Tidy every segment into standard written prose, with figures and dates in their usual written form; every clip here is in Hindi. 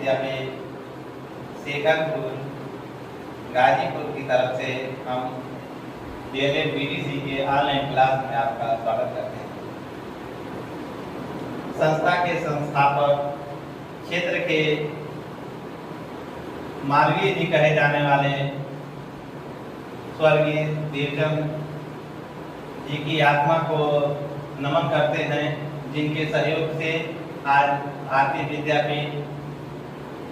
विद्यापीठ शेखरपुर गाजीपुर की तरफ से हम डीएलएड बीटीसी के ऑनलाइन क्लास में आपका स्वागत करते हैं। संस्था के संस्थापक क्षेत्र के मालवीय जी कहे जाने वाले स्वर्गीय देवचंद जी की आत्मा को नमन करते हैं, जिनके सहयोग से आज भारतीय विद्यापीठ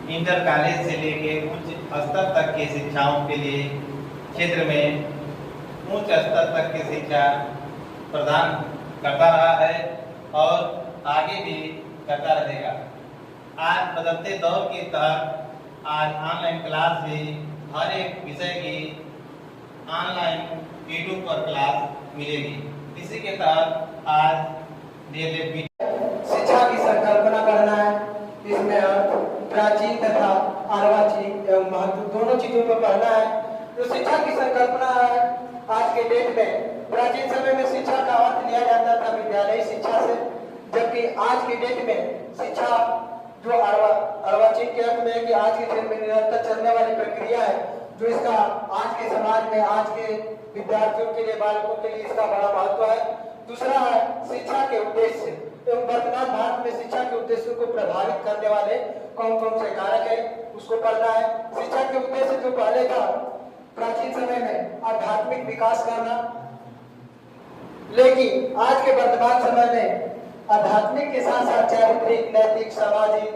इंटर कॉलेज से लेके उच्च स्तर तक की शिक्षाओं के लिए क्षेत्र में उच्च स्तर तक की शिक्षा प्रदान करता रहा है और आगे भी करता रहेगा। आज बदलते दौर के तहत आज ऑनलाइन क्लास भी हर एक विषय की ऑनलाइन यूट्यूब पर क्लास मिलेगी। इसी के तहत आज डीएलएड शिक्षा की संकल्पना करना है। इसमें प्राचीन तथा अर्वाचीन एवं महत्व दोनों चीजों पर पढ़ना है। जो शिक्षा की संकल्पना है, आज के डेट में प्राचीन समय में शिक्षा का अर्थ लिया जाता था विद्यालय शिक्षा से, जबकि आज के डेट में शिक्षा जो अर्वाचीन के अर्थ में है कि आज के दिन में निरंतर चलने वाली प्रक्रिया है, जो इसका आज के समाज में आज के विद्यार्थियों के लिए बालकों के लिए इसका बड़ा महत्व है। दूसरा है शिक्षा के उद्देश्य एवं वर्तमान भारत में शिक्षा के उद्देश्यों को प्रभावित करने वाले कौन कौन से कारक है, उसको पढ़ना है। शिक्षा के उद्देश्य जो पहले था प्राचीन समय में आध्यात्मिक विकास करना, लेकिन आज के वर्तमान समय में आध्यात्मिक के साथ साथ चारित्रिक, नैतिक, सामाजिक,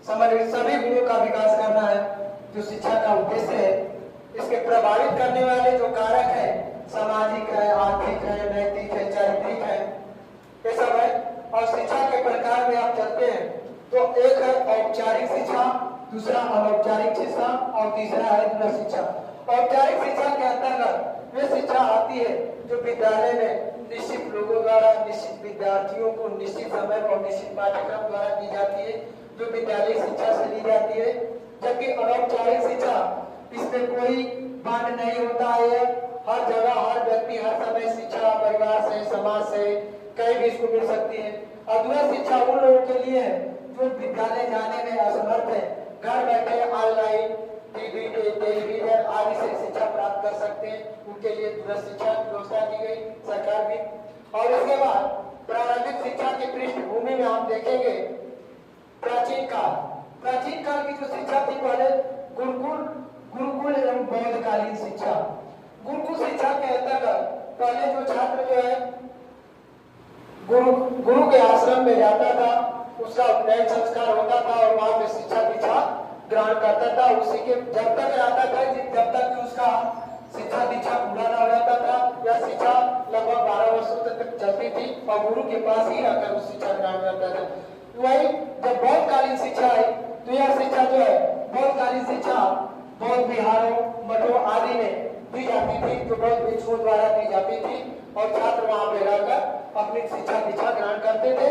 समन्वित सभी गुणों का विकास करना है जो शिक्षा का उद्देश्य है। इसके प्रभावित करने वाले जो कारक है सामाजिक है, आर्थिक है, नैतिक है, चारित्रिक है, ये सब है। और शिक्षा के प्रकार में आप चलते हैं तो एक है औपचारिक शिक्षा, दूसरा अनौपचारिक शिक्षा और तीसरा है दूर शिक्षा। औपचारिक शिक्षा के अंतर्गत वे शिक्षा आती है जो विद्यालय में निश्चित लोगों द्वारा निश्चित विद्यार्थियों को निश्चित समय और निश्चित पाठ्यक्रम द्वारा दी जाती है, जो विद्यालय शिक्षा से ली जाती है। जबकि अनौपचारिक शिक्षा, इसमें कोई बांध नहीं होता है, हर जगह हर व्यक्ति हर समय शिक्षा परिवार से, समाज से कहीं भी इसको मिल सकती है। अधूरा शिक्षा उन लोगों के लिए है जो विद्यालय जाने में असमर्थ है, घर बैठे ऑनलाइन टीवी टेलीविजन आदि से शिक्षा प्राप्त कर सकते हैं, उनके लिए दूर शिक्षा की व्यवस्था की गई सरकार भी। और इसके बाद प्रारंभिक शिक्षा की पृष्ठभूमि में हम देखेंगे प्राचीन काल की जो शिक्षा थी, पहले गुरुकुल एवं बौद्धकालीन शिक्षा। गुरुकुल शिक्षा के अंतर्गत पहले जो छात्र जो है गुरु के आश्रम में जाता था, उसका उपनयन संस्कार होता था और वहां पे शिक्षा दीक्षा ग्रहण करता था। उसी के जब तक रहता था जब तक उसका शिक्षा दीक्षा पूरा न हो जाता था, यह शिक्षा लगभग 12 वर्षों तक चलती थी और गुरु के पास ही रहकर उस शिक्षा ग्रहण करता था। वही जब बौद्धकालीन शिक्षा आई तो यह शिक्षा जो है बौद्धकालीन शिक्षा बौद्ध विहारों, मठों आदि में दी जाती थी, जो बौद्ध भिक्षुओं द्वारा दी जाती थी और छात्र वहां पे रहकर अपनी शिक्षा दीक्षा ग्रहण करते थे।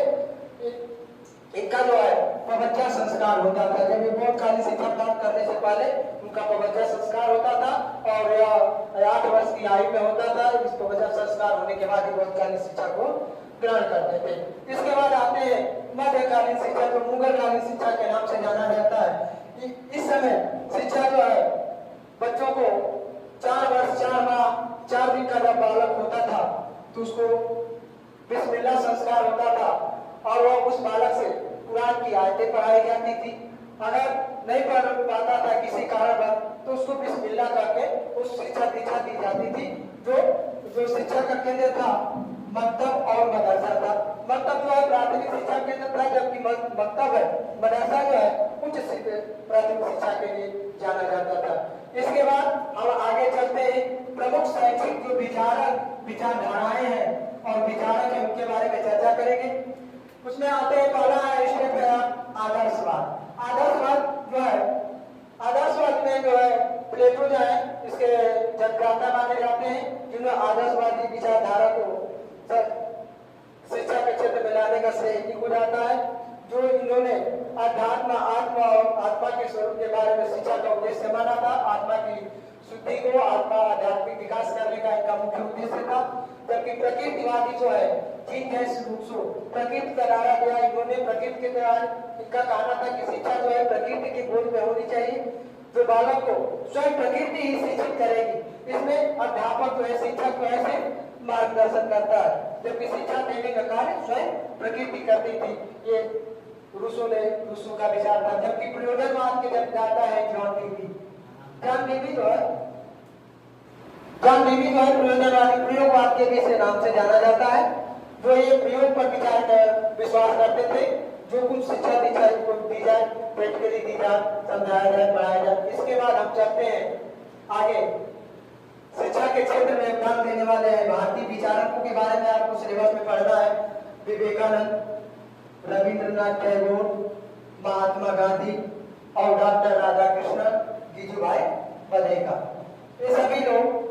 इनका जो है पवज्जा संस्कार होता था। जब ये बौद्धकालीन शिक्षा प्राप्त करने से पहले उनका पवज्जा संस्कार होता था और यह 8 वर्ष की आयु में होता था। इस पवज्जा संस्कार होने के बाद ही बौद्धकालीन शिक्षा को ग्रहण करते थे। इसके बाद आते हैं मध्यकालीन शिक्षा, जो मुगलकालीन शिक्षा के नाम से जाना जाता है। इस समय शिक्षा जो है बच्चों को 4 वर्ष 4 माह 4 दिन का जब बालक होता था तो उसको बिस्मिल्लाह संस्कार होता था और वह उस बालक से कुरान की आयतें पढ़ाई जाती थी। अगर नहीं पढ़ पाता था किसी कारणवश तो उसको बिस्मिल्लाह करके उस शिक्षा दीक्षा दी जाती थी। जो शिक्षा का केंद्र था मकतब और मदरसा था। मकतब जो है प्राथमिक शिक्षा केंद्र था, जबकि मकतब है मदरसा जो है उच्च प्राथमिक शिक्षा के लिए जाना जाता था। इसके बाद हम आगे चलते हैं। प्रमुख शैक्षिक जो विचारधाराएं हैं और विचारक है उनके बारे में चर्चा करेंगे। उसमें आते हैं, पहला है स्टेप है आदर्शवाद। आदर्शवाद में जो है प्लेटो जो है इसके जन्मदाता माने जाते हैं, जिन्होंने आदर्शवादी विचारधारा को शिक्षा के क्षेत्र में लाने का श्रेय इन्हीं को जाता है। जो इन्होंने अध्यात्म आत्मा और आत्मा के स्वरूप के बारे में शिक्षा का उद्देश्य माना था। आत्मा की शुद्धि को, आत्मा आध्यात्मिक विकास करने का इनका मुख्य उद्देश्य था। जबकि प्रकृतिवादी जो है प्रकृति का नारा दिया इन्होंने। प्रकृति के दौरान इनका कहना था कि शिक्षा जो है प्रकृति जो बालक को स्वयं प्रकृति ही शिक्षित करेगी। इसमें अध्यापक जो है, शिक्षक जो है मार्गदर्शन करता है, जबकि शिक्षा देने का कार्य स्वयं प्रकृति करती थी। ये रूसो का विचार था। जबकि प्रयोजनवाद के जब जाता है जॉन डीवी जो है प्रयोजनवादी प्रयोगवाद के भी से नाम से जाना जाता है, जो ये प्रयोग पर विचार कर विश्वास करते थे। जो कुछ शिक्षा दीक्षा को दी जाए, प्रैक्टिकली दी जाए, समझाया जाए, पढ़ाया जाए। इसके बाद हम चलते हैं आगे। शिक्षा के क्षेत्र में योगदान देने वाले हैं भारतीय विचारकों के बारे में आपको सिलेबस में पढ़ना है। विवेकानंद, रविंद्रनाथ टैगोर, महात्मा गांधी और डॉक्टर राधाकृष्णन, गिजुभाई बंदेकर। ये सभी लोग,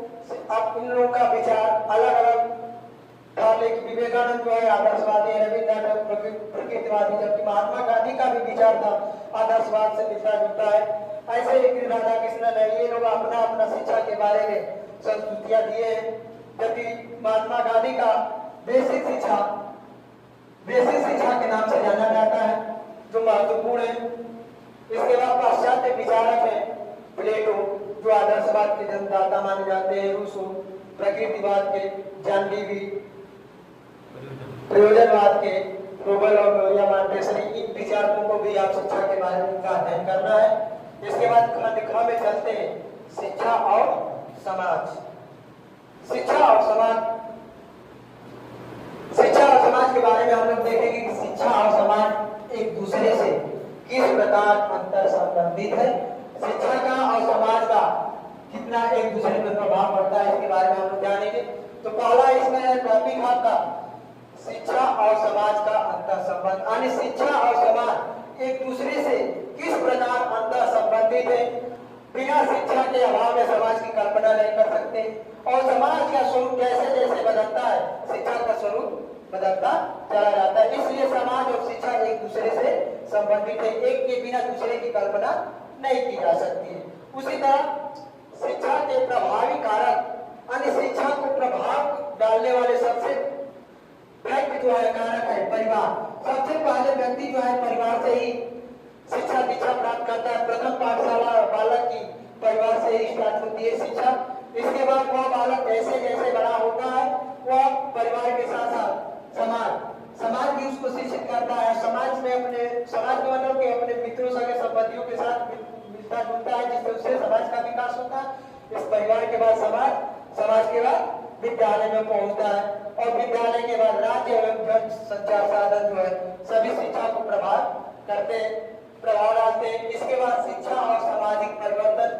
अब इन लोगों का विचार अलग अलग था, लेकिन विवेकानंद जो है आदर्शवादी है, रविंद्रनाथ प्रकृतिवादी, जबकि महात्मा गांधी का भी विचार था आदर्शवाद से मिलता जुलता है। ऐसे ही राधाकृष्णन है, ये लोग अपना अपना शिक्षा के बारे में संस्तुतियां दिए हैं। जबकि महात्मा गांधी का बेसिक शिक्षा के नाम से जाना जाता है, जो महत्वपूर्ण है। इसके बाद पाश्चात्य विचारक है प्लेटो, जो आदर्शवाद के जन्मदाता माने जाते हैं, रूसो प्रकृतिवाद के, जॉन डीवी प्रयोजनवाद के, रोबल और लोरिया मॉन्टेसरी। इन विचारकों को भी आप शिक्षा के बारे में का अध्ययन करना है। इसके बाद खंड ख में चलते हैं, शिक्षा और समाज। शिक्षा और समाज के बारे में हम लोग देखेंगे कि शिक्षा और समाज एक दूसरे से किस प्रकार अंतर संबंधित है। शिक्षा का और समाज का कितना एक दूसरे पर प्रभाव पड़ता है, इसके बारे में हम लोग जानेंगे। तो पहला इसमें टॉपिक आपका शिक्षा और समाज का अंतर संबंध, यानी शिक्षा और समाज एक दूसरे से किस प्रकार अंतर संबंधित है। बिना शिक्षा के अभाव में समाज की कल्पना नहीं कर सकते, और समाज का स्वरूप जैसे जैसे बदलता है, शिक्षा का स्वरूप बदलता चला जाता है। इसलिए समाज और शिक्षा एक दूसरे से संबंधित है, एक के बिना दूसरे की कल्पना नहीं की जा सकती है। उसी तरह शिक्षा के प्रभावी कारक, यानी शिक्षा को प्रभाव डालने वाले सबसे फैक्ट जो है, कारक है परिवार। सबसे पहले व्यक्ति जो है परिवार से ही शिक्षा दीक्षा प्राप्त करता है। प्रथम पाठशाला बालक की परिवार से ही स्टार्ट होती है शिक्षा। इसके बाद वह बालक जैसे जैसे बड़ा होता है, वह परिवार के साथ साथ समाज भी उसको शिक्षित करता है। समाज में मतलब कि अपने मित्रों सगे संबंधियों के साथ मिलता जुलता है, जिससे उससे समाज का विकास होता है। इस परिवार के बाद समाज के बाद विद्यालय में पहुंचता है, और विद्यालय के बाद राज्य एवं संचार साधन जो है सभी शिक्षा को प्रभाव डालते हैं। इसके बाद शिक्षा और सामाजिक परिवर्तन,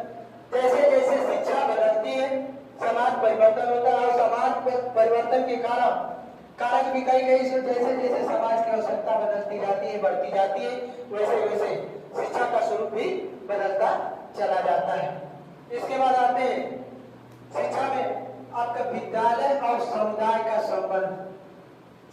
जैसे जैसे शिक्षा बदलती है समाज परिवर्तन होता है, और समाज परिवर्तन के कारक भी कई जैसे जैसे समाज की आवश्यकता बदलती जाती है, बढ़ती जाती है, वैसे वैसे शिक्षा का स्वरूप भी बदलता चला जाता है। इसके बाद आते हैं शिक्षा में आपका विद्यालय और समुदाय का संबंध।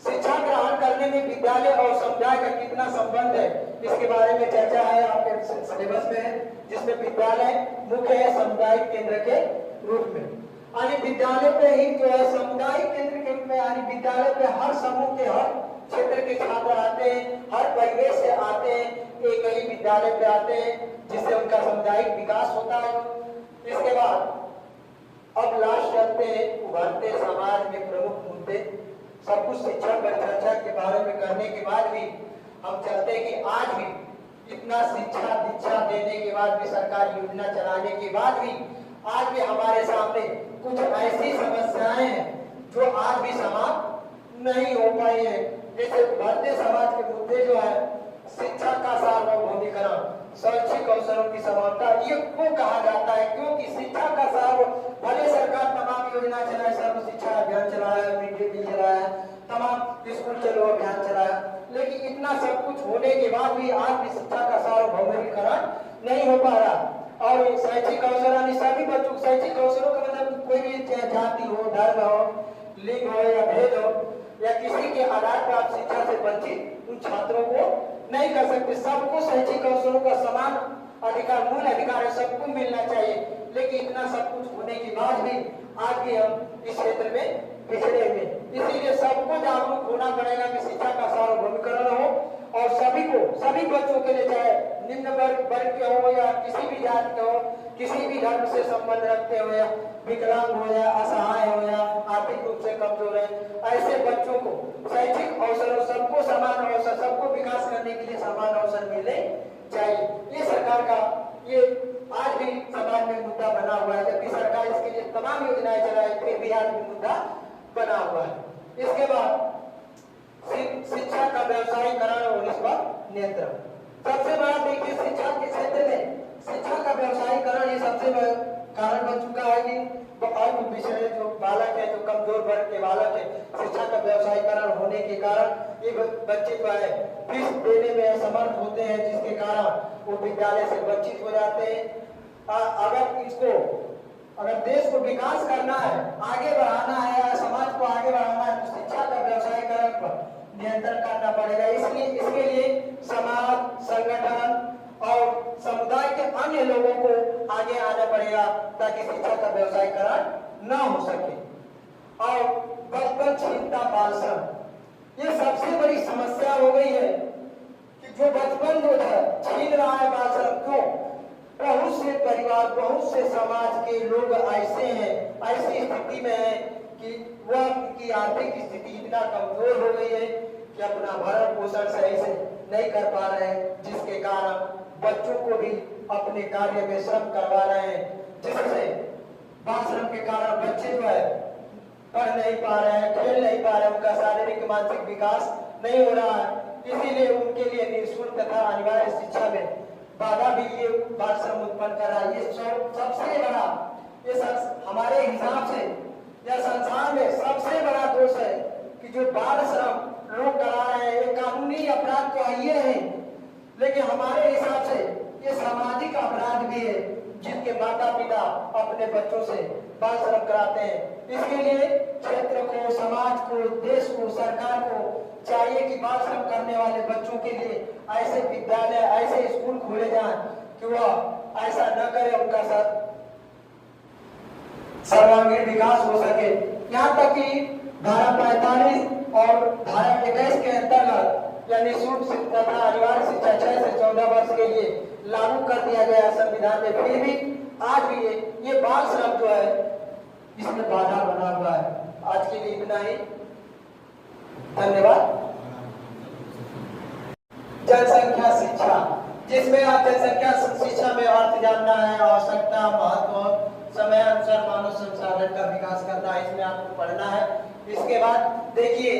शिक्षा ग्रहण करने में विद्यालय और समुदाय का कितना संबंध है, इसके बारे में चर्चा है आपके सिलेबस में है, जिसमें विद्यालय मुख्य है सामुदायिक केंद्र के रूप में। यानी विद्यालय पे ही जो है सामुदायिक केंद्र के रूप में, यानी विद्यालय पे हर समूह के, हर क्षेत्र के छात्र आते हैं, हर परिवेश से आते हैं, एक ही विद्यालय पे आते हैं, जिससे उनका सामुदायिक विकास होता है। इसके बाद अब लास्ट चलते हैं उभरते समाज में प्रमुख मुद्दे। सब कुछ शिक्षा पर चर्चा के बारे में करने के बाद भी हम चलते हैं कि आज भी इतना शिक्षा दीक्षा देने के बाद भी, सरकार योजना चलाने के बाद भी, आज भी हमारे सामने कुछ ऐसी समस्याएं हैं जो आज भी समाप्त नहीं हो पाई है। जैसे उभरते समाज के मुद्दे जो है, शिक्षा का सार्वभौमिकरण, शैक्षिक अवसरों की समानता, ये क्यों कहा जाता है? क्योंकि शिक्षा का भले सरकार तमाम योजना चलाए, सर्व शिक्षा अभियान चलाया, मिड डे मील चलाया, तमाम स्कूल चलो अभियान चलाया, लेकिन इतना सब कुछ होने के बाद भी आज भी शिक्षा का सार्वभौमिकरण नहीं हो पा रहा। और शैक्षिक अवसर, यानी सभी बच्चों शैक्षिक अवसरों का मतलब कोई भी जाति हो, धर्म हो, लिंग हो या भेद हो, या किसी के आधार पर आप शिक्षा से वंचित उन छात्रों को नहीं कर सकते। सबको शैक्षिक अवसरों का समान अधिकार, मूल अधिकार है, सबको मिलना चाहिए। लेकिन इतना सब कुछ होने के बाद भी आज भी हम इस क्षेत्र में पिछड़े हुए, इसीलिए सबको जागरूक होना पड़ेगा कि शिक्षा का सार्वभौमिकरण हो, और सभी बच्चों के लिए, चाहे निम्न वर्ग के हो या किसी भी जाति का हो, किसी भी धर्म से संबंध रखते हुए, विकलांग हो या असहाय हो या आर्थिक रूप से कमजोर है, ऐसे बच्चों को शैक्षिक अवसरों, सबको समान अवसर, सबको विकास करने के लिए समान अवसर मिलने चाहिए। ये सरकार का ये आज भी समाज में मुद्दा बना हुआ है, जबकि सरकार इसके लिए तमाम योजनाएं चलाए, फिर भी आज भी मुद्दा बना हुआ है। इसके बाद शिक्षा का व्यवसायीकरण और इस पर नियंत्रण। सबसे बड़ा देखिए शिक्षा के क्षेत्र में शिक्षा का व्यवसायीकरण ये सबसे बड़ा कारण बन चुका है कि अल्प पिछड़े जो बालक है, जो कमजोर वर्ग के बालक है, शिक्षा का व्यवसायीकरण होने के कारण ये बच्चे जो है फीस देने में असमर्थ होते हैं, जिसके कारण वो विद्यालय से वंचित हो जाते हैं। अगर देश को विकास करना है, आगे बढ़ाना है या समाज को आगे बढ़ाना है, तो शिक्षा का व्यवसायीकरण पर नियंत्रण करना पड़ेगा। इसलिए इसके लिए समाज, संगठन और समुदाय के अन्य लोगों को आगे आना पड़ेगा ताकि शिक्षा का व्यवसायीकरण न हो सके। और बचपन छीनता बाल श्रम, ये सबसे बड़ी समस्या हो गई है कि जो बचपन जो है छीन रहा है बाल श्रम। क्यों? बहुत से परिवार, बहुत से समाज के लोग ऐसे हैं, ऐसी स्थिति में है कि वह की आर्थिक स्थिति इतना कमजोर हो गई है कि अपना भरण पोषण सही से नहीं कर पा रहे हैं, जिसके कारण बच्चों को भी अपने कार्य में श्रम करवा रहे हैं, जिससे बाल श्रम के कारण बच्चे जो है पढ़ नहीं पा रहे हैं, खेल नहीं पा रहे हैं, उनका शारीरिक मानसिक विकास नहीं हो रहा है। इसीलिए उनके लिए निःशुल्क तथा अनिवार्य शिक्षा में बाधा भी ये बाल श्रम उत्पन्न कर रहा है। ये सबसे बड़ा, ये हमारे हिसाब से या संसार में सबसे बड़ा दोष है कि जो बाल श्रम लोग करा रहे हैं। ये कानूनी अपराध तो ये है, लेकिन हमारे हिसाब से ये सामाजिक अपराध भी है, जिनके माता पिता अपने बच्चों से बाल श्रम कराते हैं। इसके लिए क्षेत्र को, समाज को, देश को, सरकार को चाहिए कि बाल श्रम करने वाले बच्चों के लिए ऐसे विद्यालय, ऐसे स्कूल खोले जाएं कि वह ऐसा न करे, उनका साथ सर्वांगीण विकास हो सके। यहाँ तक कि धारा 45 और धारा 21 के अंतर्गत यानी निःशुल्क तथा अनिवार्य शिक्षा 6 से 14 वर्ष के लिए लागू कर दिया गया संविधान में, फिर भी आज भी ये बाल श्रम जो है इसमें बाधा बना हुआ है। आज के लिए इतना ही, धन्यवाद। जनसंख्या शिक्षा, जिसमें आप जनसंख्या शिक्षा में अर्थ जानना है, आवश्यकता, महत्व, समय अनुसार मानव संसाधन का विकास करना है, इसमें आपको पढ़ना है। इसके बाद देखिए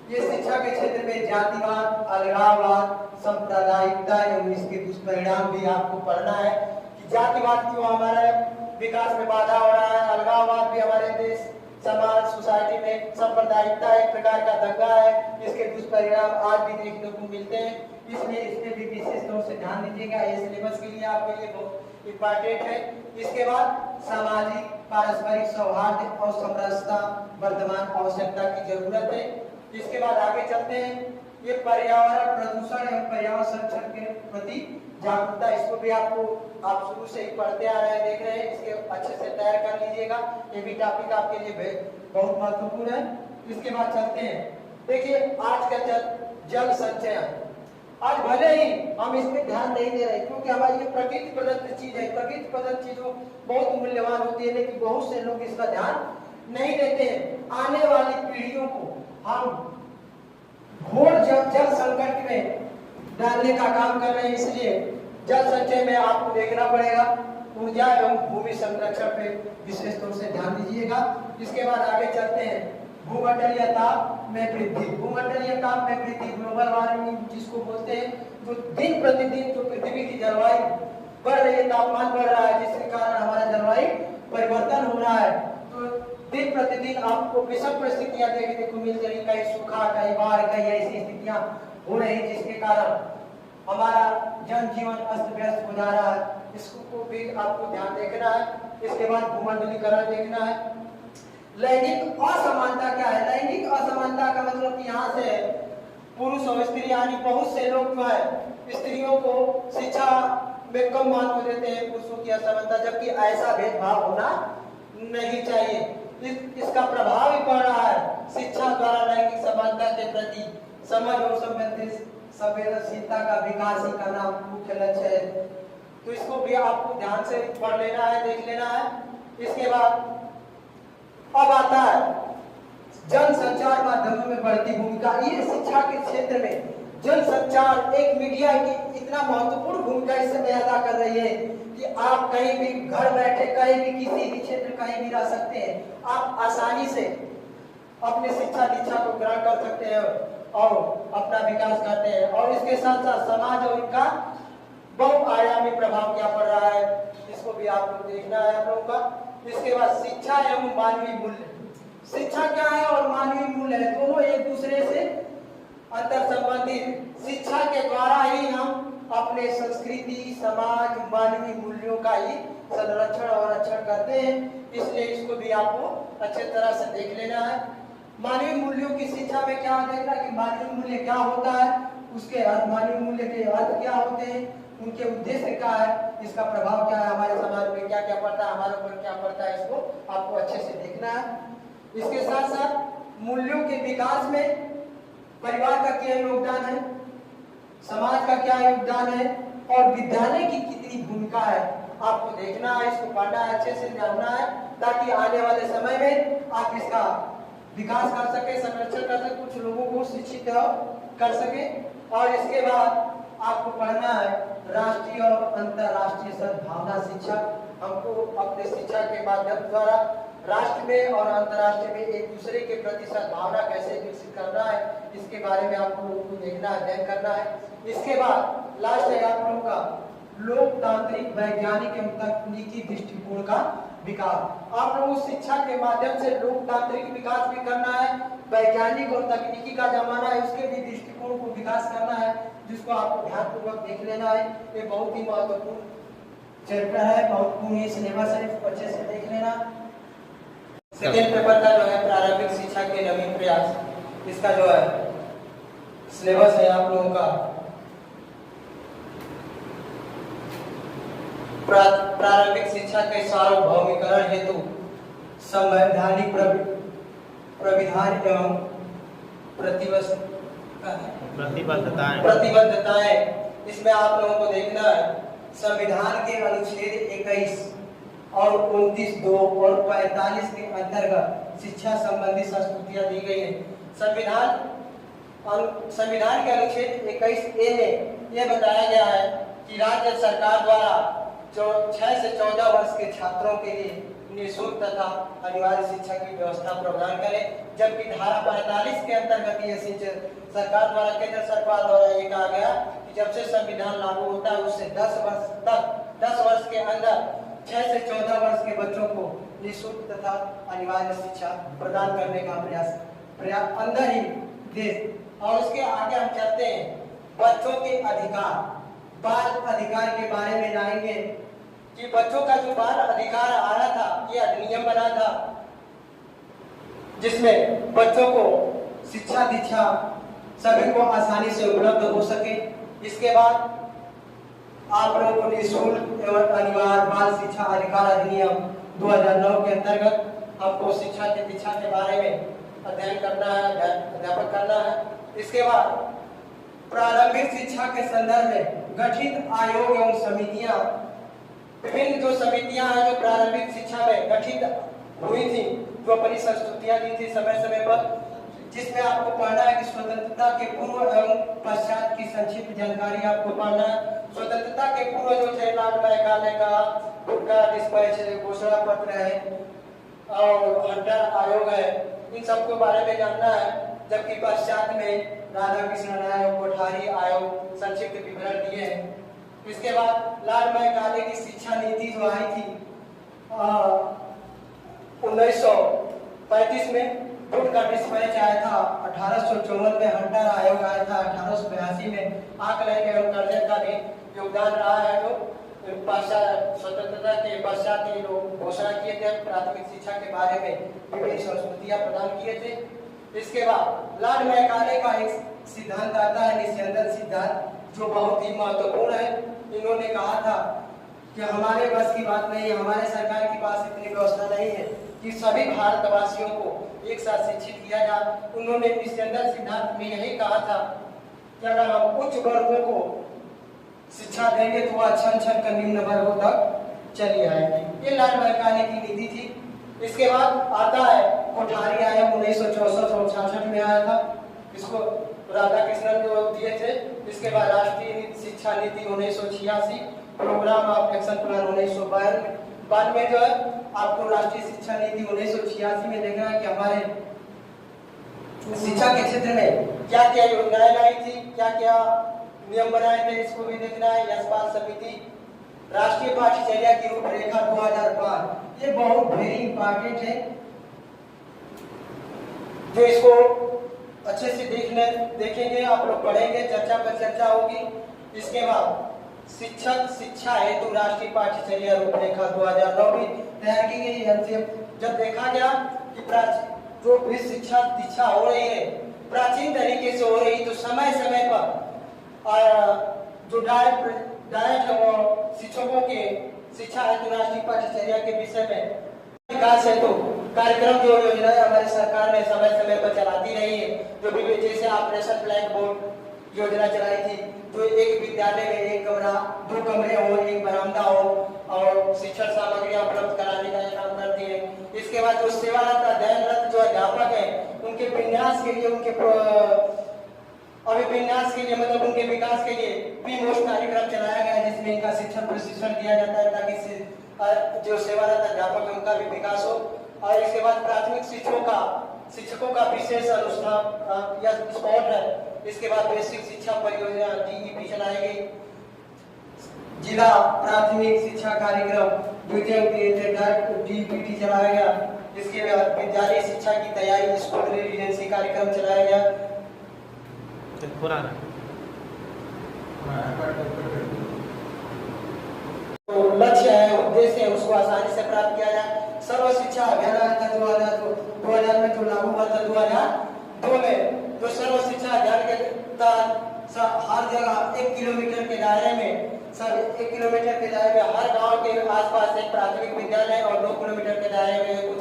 ये शिक्षा के क्षेत्र में जातिवाद, अलगाववाद, सांप्रदायिकता एवं इसके दुष्परिणाम भी आपको पढ़ना है कि जातिवाद क्यों हमारे विकास में बाधा हो रहा है, अलगाववाद भी हमारे देश, समाज, सोसाइटी में, सांप्रदायिकता एक प्रकार का दंगा है, इसके दुष्परिणाम आज भी देखने को मिलते हैं। इसलिए इस पे भी विशेष तौर से ध्यान दीजिएगा, ये सिलेबस के लिए आपके लिए बहुत इम्पोर्टेंट है। इसके बाद सामाजिक पारस्परिक सौहार्द और समरसता वर्तमान आवश्यकता की जरूरत है। इसके बाद आगे चलते हैं, ये पर्यावरण प्रदूषण एवं पर्यावरण संरक्षण के प्रति जागरूकता, इसको भी आप शुरू से ही पढ़ते आ रहे हैं, देख रहे हैं, इसके अच्छे से तैयार कर लीजिएगा। ये भी टॉपिक आपके लिए बहुत महत्वपूर्ण है। इसके बाद चलते हैं, देखिए आज का जल संचयन। आज भले ही हम इस पे ध्यान नहीं दे रहे क्योंकि हमारी ये प्रकृति प्रदत्त चीज है, प्रकृति प्रदत्त चीजों बहुत मूल्यवान होती है, लेकिन बहुत से लोग इसका ध्यान नहीं देते हैं। आने वाली पीढ़ियों को हम घोर जल संकट में डालने का काम कर रहे हैं, इसलिए जल संचय में आपको देखना पड़ेगा। ऊर्जा एवं भूमि संरक्षण पे विशेष तौर से ध्यान दीजिएगा। इसके बाद आगे चलते हैं, भूमंडलीय ताप में वृद्धि। भूमंडलीय ताप में वृद्धि, ग्लोबल वार्मिंग जिसको बोलते हैं, जो दिन प्रतिदिन जो पृथ्वी की जलवायु बढ़ रही है, तापमान बढ़ रहा है, जिसके कारण हमारा जलवायु परिवर्तन हो रहा है। तो दिन प्रतिदिन आपको विषम परिस्थितियां देखने को मिल रही, कहीं सूखा, कहीं बाढ़, कहीं ऐसी स्थितियां हो रही जिसके कारण हमारा जनजीवन अस्त व्यस्त हो जा रहा है। इसको भी आपको ध्यान देखना है। इसके बाद भूमंडलीकरण देखना है। लैंगिक असमानता क्या है? लैंगिक असमानता का मतलब कि यहाँ से पुरुष और स्त्री यानी बहुत से लोग जो है स्त्रियों को शिक्षा में कम महत्व देते हैं, पुरुषों की असमानता, जबकि ऐसा भेदभाव होना नहीं चाहिए। इसका प्रभाव भी पड़ रहा है। शिक्षा द्वारा लैंगिक समानता के प्रति समझ और संवेदनशीलता का विकास ही करना मुख्य लक्ष्य है। तो इसको भी आपको ध्यान से पढ़ लेना है, देख लेना है। इसके बाद अब आता है जन संचार माध्यमों में बढ़ती भूमिका। ये शिक्षा के क्षेत्र में जन संचार एक मीडिया की इतना महत्वपूर्ण भूमिका इस समय अदा कर रही है कि आप कहीं भी घर बैठे कहीं भी किसी भी क्षेत्र कहीं भी रह सकते हैं। आप आसानी से अपने शिक्षा दीक्षा को ग्रहण कर सकते हैं और अपना विकास करते हैं। और इसके साथ साथ समाज और इनका बहुआयामी प्रभाव क्या पड़ रहा है, इसको भी आप लोग देखना है आप लोगों का। इसके बाद शिक्षा एवं मानवीय मूल्य। शिक्षा क्या है और मानवीय मूल्य है, दोनों एक दूसरे से अंतर संबंधित। शिक्षा के द्वारा ही हम अपने संस्कृति, समाज, मानवीय मूल्यों का ही संरक्षण और रक्षण करते हैं। इसलिए इसको भी आपको अच्छे तरह से देख लेना है। मानवीय मूल्यों की शिक्षा में क्या देखना कि मानवीय मूल्य क्या होता है, उसके अर्थ, मानवीय मूल्य के अर्थ क्या होते हैं, उनके उद्देश्य क्या है, इसका प्रभाव क्या है, हमारे समाज में क्या क्या पड़ता है, हमारे ऊपर क्या पड़ता है, इसको आपको अच्छे से देखना है। इसके साथ साथ मूल्यों के विकास में परिवार का क्या योगदान है, समाज का क्या योगदान है और विद्यालय की कितनी भूमिका है, आपको देखना है, इसको पढ़ना है, अच्छे से जानना है, ताकि आने वाले समय में आप इसका विकास कर सके, संरक्षण कर सके, कुछ लोगों को शिक्षित कर सके। और इसके बाद आपको पढ़ना है राष्ट्रीय और अंतर्राष्ट्रीय सद्भावना शिक्षा। हमको अपने शिक्षा के माध्यम द्वारा राष्ट्र में और अंतर्राष्ट्रीय में एक दूसरे के प्रति सद्भावना कैसे विकसित करना है, इसके बारे में आप लोगों को देखना है, अध्ययन करना है। इसके बाद लास्ट है आप लोगों का लोकतांत्रिक, वैज्ञानिक एवं तकनीकी दृष्टिकोण का विकास। आप लोगों को शिक्षा के माध्यम से लोकतांत्रिक विकास भी करना है, वैज्ञानिक और तकनीकी का जमाना है उसके भी दृष्टिकोण को विकास करना है, जिसको आपको ध्यानपूर्वक देख लेना है। ये बहुत ही महत्वपूर्ण चैप्टर है, महत्वपूर्ण ये सिलेबस है, इसको अच्छे से देख लेना। सेकेंड पेपर का जो है प्रारंभिक शिक्षा के नवीन प्रयास, इसका जो है सिलेबस है आप लोगों का प्रारंभिक शिक्षा के सार्वभौमिकरण हेतु संवैधानिक प्रविधान एवं प्रतिबद्धताएं। इसमें आप लोगों को देखना है संविधान के अनुच्छेद 21 और 29(2) और 45 के अंतर्गत शिक्षा संबंधी संस्तुतियां दी गई है। संविधान के अनुच्छेद 21A में यह बताया गया है कि राज्य सरकार द्वारा जो 6 से 14 वर्ष के छात्रों के लिए निःशुल्क तथा अनिवार्य शिक्षा की व्यवस्था प्रदान करे, जबकि धारा 45 के अंतर्गत ये सरकार द्वारा, केंद्र सरकार द्वारा ये कहा गया कि जब से संविधान लागू होता है उससे 10 वर्ष तक, 10 वर्ष के अंदर 6 से 14 वर्ष के बच्चों को निःशुल्क तथा अनिवार्य शिक्षा प्रदान करने का प्रयास अंदर ही देश। और उसके आगे हम चलते हैं बच्चों के अधिकार, बाल अधिकार के बारे में जानेंगे कि बच्चों का जो बाल अधिकार आ रहा था, ये अधिनियम बना था जिसमें बच्चों को शिक्षा दीक्षा सभी को आसानी से उपलब्ध हो सके। इसके बाद आप लोगों को निःशुल्क एवं अनिवार्य बाल शिक्षा अधिकार अधिनियम 2009 के अंतर्गत आपको शिक्षा की दीक्षा के बारे में अध्ययन करना है, अध्यापन करना है। इसके बाद प्रारंभिक शिक्षा के संदर्भ में गठित आयोग एवं समितियां, विभिन्न जो समितियां हैं जो प्रारंभिक शिक्षा में गठित हुई थी, जो अपनी संस्तुतियां दी थी समय समय पर, जिसमें आपको पढ़ना है कि स्वतंत्रता के पूर्व एवं पश्चात की संक्षिप्त जानकारी आपको पढ़ना है। स्वतंत्रता के पूर्व जो थे लाल मेघालय का उनका डिस्पैच घोषणा पत्र है और हंटर आयोग है, इन सबके बारे में जानना है। जबकि पश्चात में राधा कृष्ण राय और कोठारी आयोग संक्षिप्त विवरण दिए हैं। इसके बाद लाल मेघालय की शिक्षा नीति जो आई थी 1935 में, फुट का डिस्पैच आया था 1854 में, हंटर आयोग आया था 1882 में। आकलन एवं कर्जन का भी योगदान रहा है, जो पश्चात स्वतंत्रता के पश्चात ही लोग घोषणा किए थे, प्राथमिक शिक्षा के बारे में विभिन्न संस्तुतियां प्रदान किए थे। इसके बाद लाल मेघालय का एक सिद्धांत आता है निस्यंदन सिद्धांत, जो बहुत ही महत्वपूर्ण है। इन्होंने कहा था कि हमारे बस की बात नहीं है, हमारे सरकार के पास इतनी व्यवस्था नहीं है कि सभी भारतवासियों को एक साथ शिक्षित किया जाए। उन्होंने निस्यंदन सिद्धांत में यही कहा था कि अगर हम उच्च वर्गों को शिक्षा देंगे तो वह छन कर निम्न वर्गों तक चली आएगी। ये लाल बहादुर शास्त्री की नीति थी। इसके बाद आता है कोठारी आया 1964 और 66 में आया था, इसको राधा कृष्णन जो दिए थे। इसके बाद राष्ट्रीय शिक्षा नीति 1986, प्रोग्राम ऑफ एक्शन प्लान 1992। बाद में जो है आपको राष्ट्रीय शिक्षा नीति 1986 में देखना है कि हमारे शिक्षा के क्षेत्र में क्या क्या योजनाएं लाई थी, क्या क्या नियम बनाए थे, इसको भी देखना है। यशपाल समिति राष्ट्रीय पाठ्यचर्या की रूपरेखा 2005, ये बहुत वेरी इंपॉर्टेंट है, जो इसको अच्छे से देखेंगे आप लोग, पढ़ेंगे, चर्चा पर चर्चा होगी। इसके बाद शिक्षक शिक्षा हेतु राष्ट्रीय पाठ्यचर्या रूपरेखा 2009 भी तैयार की गई है। जब देखा गया कि जो भी शिक्षा दीक्षा हो रही है प्राचीन तरीके से हो रही, तो समय समय पर जो डायरेक्ट शिक्षकों के शिक्षा हेतु राष्ट्रीय पाठ्यचर्या के विषय में विकास हेतु कार्यक्रम जो योजनाएं हमारी सरकार ने समय समय पर चलाती रही है, जो भी जैसे ऑपरेशन ब्लैक बोर्ड योजना चलाई थी, जो एक विद्यालय में एक कमरा, 2 कमरे हो, एक बरामदा हो और शिक्षण सामग्रियां उपलब्ध कराने का काम करती है। इसके बाद जो सेवारत अध्ययनरत जो अध्यापक है, उनके विन्यास के लिए, उनके अभिविन्यास के लिए, मतलब उनके विकास के लिए भी मोस्ट कार्यक्रम चलाया गया है, जिसमें इनका शिक्षण प्रशिक्षण दिया जाता है ताकि जो सेवारत अध्यापक है उनका भी विकास हो। और इसके बाद प्राथमिक शिक्षकों का विशेष अनुष्ठान या स्पॉट है। इसके बाद बेसिक शिक्षा परियोजना DEP चलाई गई, जिला प्राथमिक शिक्षा कार्यक्रम द्वितीय DPT चलाया गया। इसके बाद विद्यालय शिक्षा की तैयारी स्कूल रेजिडेंसी कार्यक्रम चलाया गया। तो लक्ष्य है, उद्देश्य है, उसको आसानी से प्राप्त किया जाए। सर्व शिक्षा अभियान आया था 2000 में, जो लागू हुआ था 2002 में। तो सर्व शिक्षा अभियान के तहत हर जगह 1 किलोमीटर के दायरे में, सब 1 किलोमीटर के दायरे में हर गांव के आसपास एक प्राथमिक विद्यालय और 2 किलोमीटर के दायरे में कुछ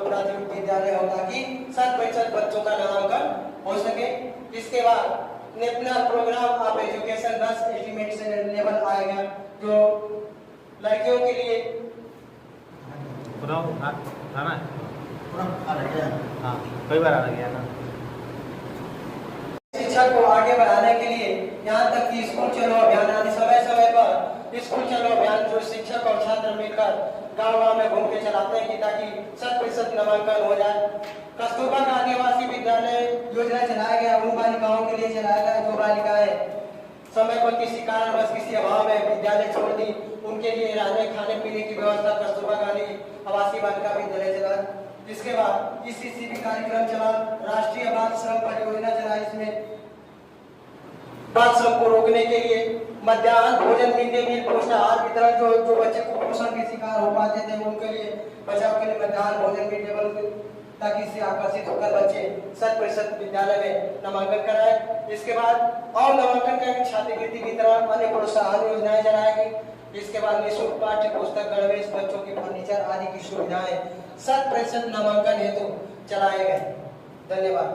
प्राथमिक विद्यालय हो, ताकि 100% बच्चों का नामांकन हो सके। इसके बाद national program of education 10 estimation level आएगा, जो लड़कियों के लिए कई बार आ गया ना। शिक्षा को आगे बढ़ाने के लिए यहाँ तक कि स्कूल चलो अभियान आदि समय समय पर स्कूल चलो अभियान जो शिक्षक और छात्र मिलकर गांव-गांव में घूम के चलाते हैं, कि ताकि 100% नामांकन हो जाए। कस्तूरबा गांधी आवासीय विद्यालय योजना चलाया गया, उन बालिकाओं के लिए चलाया गया जो बालिकाएं समय पर किसी कारणवश किसी अभाव में विद्यालय छोड़ दी, उनके लिए रहने खाने पीने की व्यवस्था कस्तूरबा गांधी आवासीय बालिका विद्यालय चला। इसके बाद ECCB कार्यक्रम चला, राष्ट्रीय बाल श्रम परियोजना चला। इसमें बाल श्रम को रोकने के लिए मध्याह्न भोजन, मिड डे मील, पोषाहार वितरण, जो बच्चे कुपोषण के शिकार हो पाते थे उनके लिए बचाव के लिए मध्याह्न भोजन, मिड डे मील, ताकि इससे आकर्षित होकर बच्चे 100% विद्यालय में नामांकन कराए। इसके बाद और नामांकन का छात्रवृत्ति वितरण, अन्य प्रोत्साहन योजनाएं चलाई गई। इसके बाद निःशुल्क पाठ्य पुस्तक, गणवेश, बच्चों की फर्नीचर आदि की सुविधाएं 100% नामांकन हेतु चलाए गए। धन्यवाद।